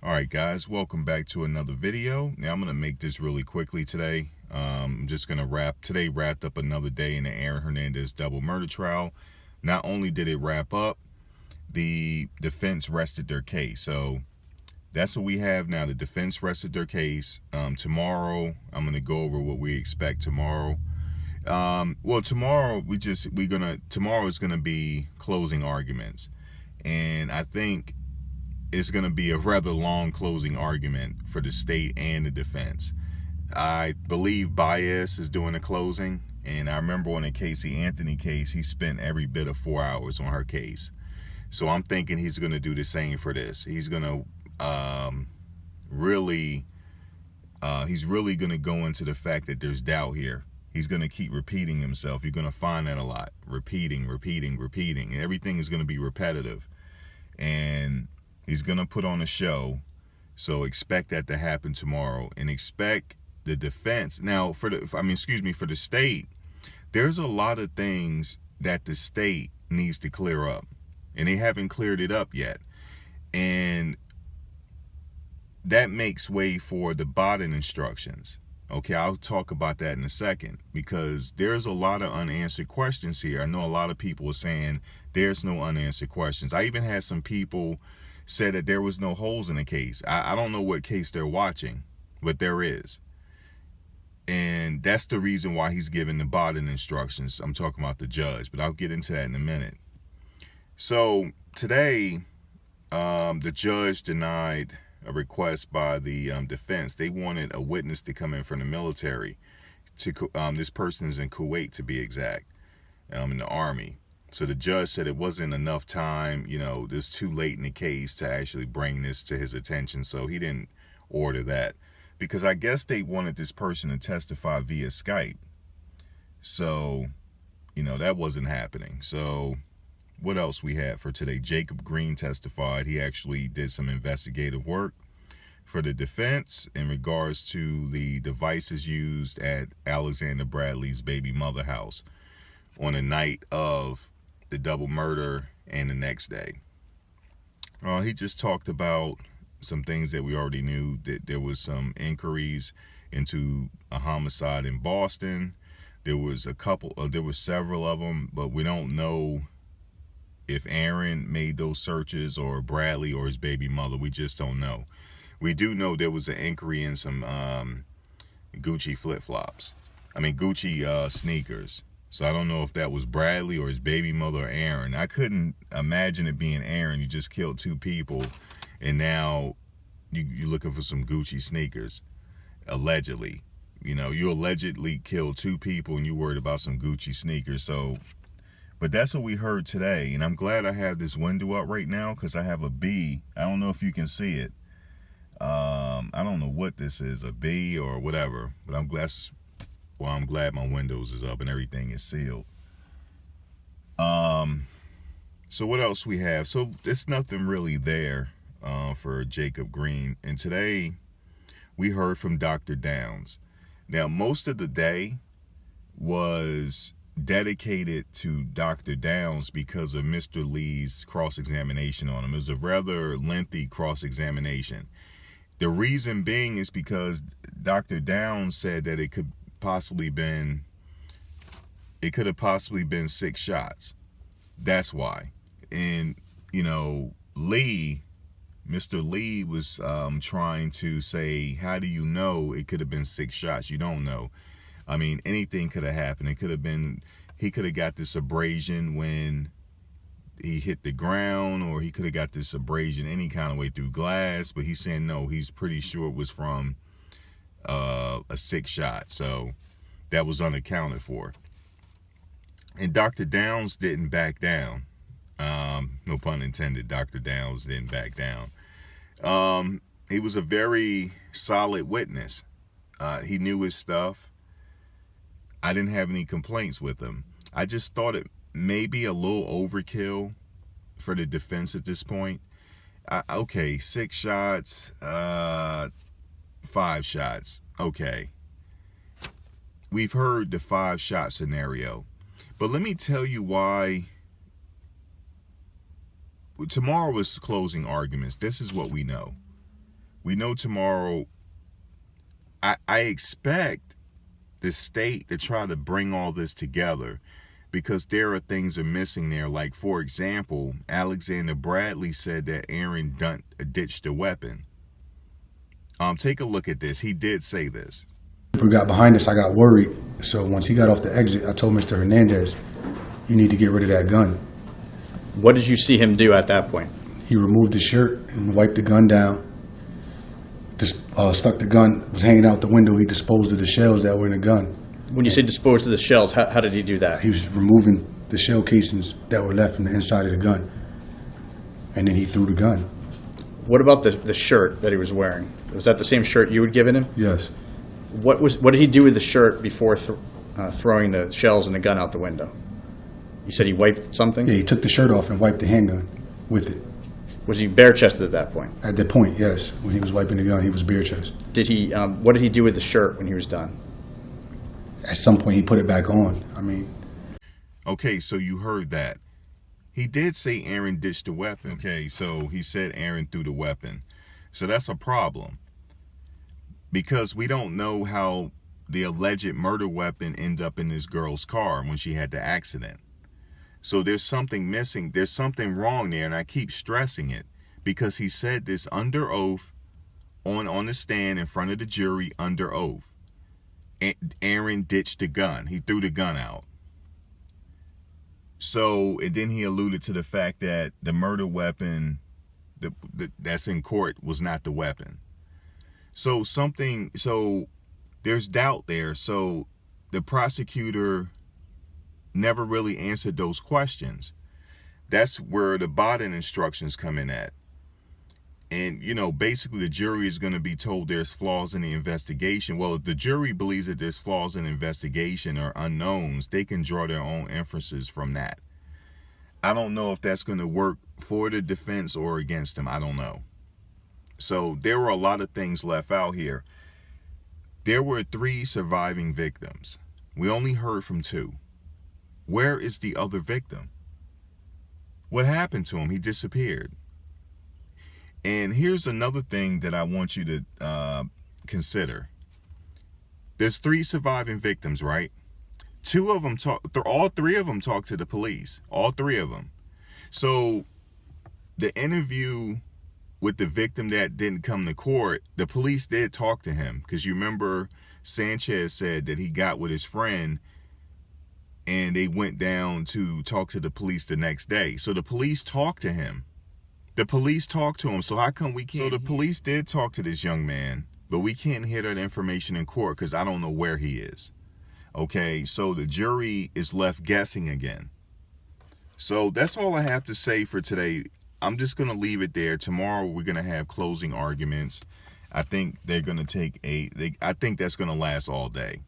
All right, guys, welcome back to another video. Now I'm going to make this really quickly today. I'm just going to wrapped up another day in the Aaron Hernandez double murder trial. Not only did it wrap up, the defense rested their case. So that's what we have now. The defense rested their case. Tomorrow, I'm going to go over what we expect tomorrow. Well, tomorrow tomorrow is gonna be closing arguments, and I think it's going to be a rather long closing argument for the state and the defense. I believe Bias is doing the closing, and I remember on the Casey Anthony case, he spent every bit of 4 hours on her case. So I'm thinking he's going to do the same for this. He's going to he's really going to go into the fact that there's doubt here. He's going to keep repeating himself. You're going to find that a lot. Repeating. And everything is going to be repetitive. And he's going to put on a show, so expect that to happen tomorrow, and expect the defense. Now, for the state, there's a lot of things that the state needs to clear up, and they haven't cleared it up yet. And that makes way for the botting instructions. Okay, I'll talk about that in a second, because there's a lot of unanswered questions here. I know a lot of people are saying there's no unanswered questions. I even had some people said that there was no holes in the case. I don't know what case they're watching, but there is. And that's the reason why he's giving the botting instructions. I'm talking about the judge, but I'll get into that in a minute. So today, the judge denied a request by the defense. They wanted a witness to come in from the military. This person is in Kuwait, to be exact, in the Army. So the judge said it wasn't enough time, it's too late in the case to actually bring this to his attention. So he didn't order that, because I guess they wanted this person to testify via Skype. So, that wasn't happening. So what else we had for today? Jacob Green testified. He actually did some investigative work for the defense in regards to the devices used at Alexander Bradley's baby mother house on the night of the double murder and the next day. He just talked about some things that we already knew, that there was some inquiries into a homicide in Boston. There was several of them, but we don't know if Aaron made those searches or Bradley or his baby mother. We just don't know. We do know there was an inquiry in some Gucci Gucci sneakers. So I don't know if that was Bradley or his baby mother or Aaron. I couldn't imagine it being Aaron. You just killed two people, and now you're looking for some Gucci sneakers, allegedly. You allegedly killed two people, and you're worried about some Gucci sneakers. So, but that's what we heard today, and I'm glad I have this window up right now, because I have a bee. I don't know if you can see it. I don't know what this is, a bee or whatever, but I'm glad my windows is up and everything is sealed. So what else we have? So there's nothing really there for Jacob Green. And today we heard from Dr. Downs. Now, most of the day was dedicated to Dr. Downs because of Mr. Lee's cross-examination on him. It was a rather lengthy cross-examination. The reason being is because Dr. Downs said that it could have possibly been 6 shots. That's why. And Mr. Lee was trying to say, how do you know it could have been 6 shots? You don't know. Anything could have happened. He could have got this abrasion when he hit the ground, or he could have got this abrasion any kind of way through glass, but he's saying no, he's pretty sure it was from a 6 shot. So that was unaccounted for. And Dr. Downs didn't back down. No pun intended. Dr. Downs didn't back down. He was a very solid witness. He knew his stuff. I didn't have any complaints with him. I just thought it may be a little overkill for the defense at this point. Okay, 6 shots, 5 shots. Okay. We've heard the 5-shot scenario. But let me tell you why. Tomorrow is closing arguments. This is what we know. We know tomorrow, I expect the state to try to bring all this together, because there are things are missing there. Like, for example, Alexander Bradley said that Aaron ditched a weapon. Take a look at this. He did say this. He got behind us, I got worried. So once he got off the exit, I told Mr. Hernandez, you need to get rid of that gun. What did you see him do at that point? He removed his shirt and wiped the gun down. Just stuck the gun, was hanging out the window. He disposed of the shells that were in the gun. When you say disposed of the shells, how did he do that? He was removing the shell casings that were left from the inside of the gun. And then he threw the gun. What about the shirt that he was wearing? Was that the same shirt you had given him? Yes. What did he do with the shirt before throwing the shells and the gun out the window? You said he wiped something? Yeah, he took the shirt off and wiped the handgun with it. Was he bare-chested at that point? At that point, yes. When he was wiping the gun, he was bare-chested. Did he? What did he do with the shirt when he was done? At some point, he put it back on. Okay, so you heard that. He did say Aaron ditched the weapon. Okay, so he said Aaron threw the weapon. So that's a problem, because we don't know how the alleged murder weapon ended up in this girl's car when she had the accident. So there's something missing. There's something wrong there, and I keep stressing it, because he said this under oath on the stand in front of the jury under oath. Aaron ditched the gun. He threw the gun out. So, and then he alluded to the fact that the murder weapon that's in court was not the weapon. So there's doubt there. So the prosecutor never really answered those questions. That's where the Biden instructions come in at. And, basically the jury is going to be told there's flaws in the investigation. Well, if the jury believes that there's flaws in the investigation or unknowns, they can draw their own inferences from that. I don't know if that's going to work for the defense or against them. I don't know. So there were a lot of things left out here. There were 3 surviving victims. We only heard from 2. Where is the other victim? What happened to him? He disappeared. And here's another thing that I want you to consider. There's 3 surviving victims, right? 2 of them all 3 of them talked to the police. All 3 of them. So the interview with the victim that didn't come to court, the police did talk to him, because you remember Sanchez said that he got with his friend and they went down to talk to the police the next day. So the police talked to him. The police talked to him. So how come we can't? So the police did talk to this young man, but we can't hear that information in court because I don't know where he is. Okay, so the jury is left guessing again. So that's all I have to say for today. I'm just going to leave it there. Tomorrow we're going to have closing arguments. I think they're going to take I think that's going to last all day.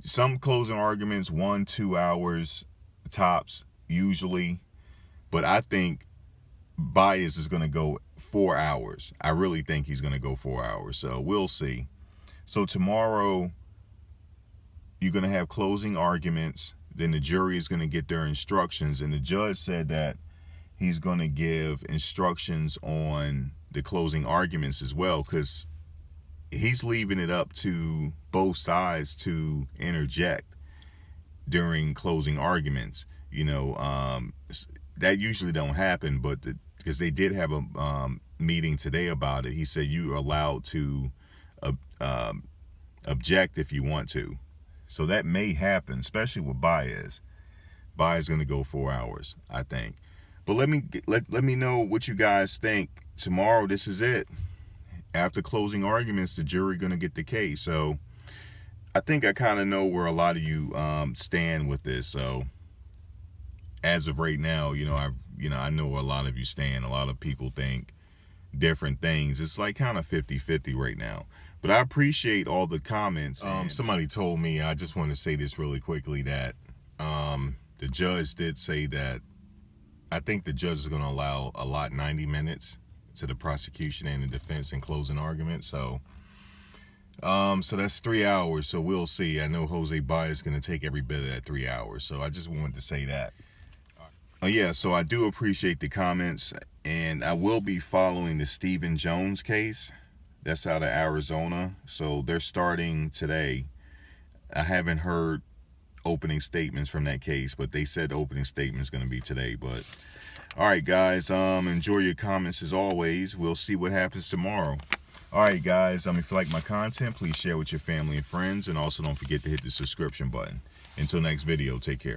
Some closing arguments, 1-2 hours tops usually. But I think Bias is going to go 4 hours. I really think he's going to go 4 hours. So we'll see. So tomorrow you're going to have closing arguments. Then the jury is going to get their instructions. And the judge said that he's going to give instructions on the closing arguments as well, because he's leaving it up to both sides to interject during closing arguments. That usually don't happen, but because they did have a meeting today about it, he said you're allowed to object if you want to. So that may happen, especially with Baez. Baez is going to go 4 hours, I think. But let me know what you guys think. Tomorrow, this is it. After closing arguments, the jury going to get the case. So I think I kind of know where a lot of you stand with this. So as of right now, I know where a lot of you stand. A lot of people think different things. It's like kind of 50-50 right now. But I appreciate all the comments. Somebody told me, I just want to say this really quickly, that the judge did say that I think the judge is going to allot 90 minutes to the prosecution and the defense in closing argument. So that's 3 hours. So we'll see. I know Jose Baez is going to take every bit of that 3 hours. So I just wanted to say that. Yeah, so I do appreciate the comments, and I will be following the Stephen Jones case. That's out of Arizona. So they're starting today. I haven't heard opening statements from that case, but they said opening statement is going to be today. But all right, guys, enjoy your comments as always. We'll see what happens tomorrow. All right, guys, if you like my content, please share with your family and friends, and also don't forget to hit the subscription button. Until next video, take care.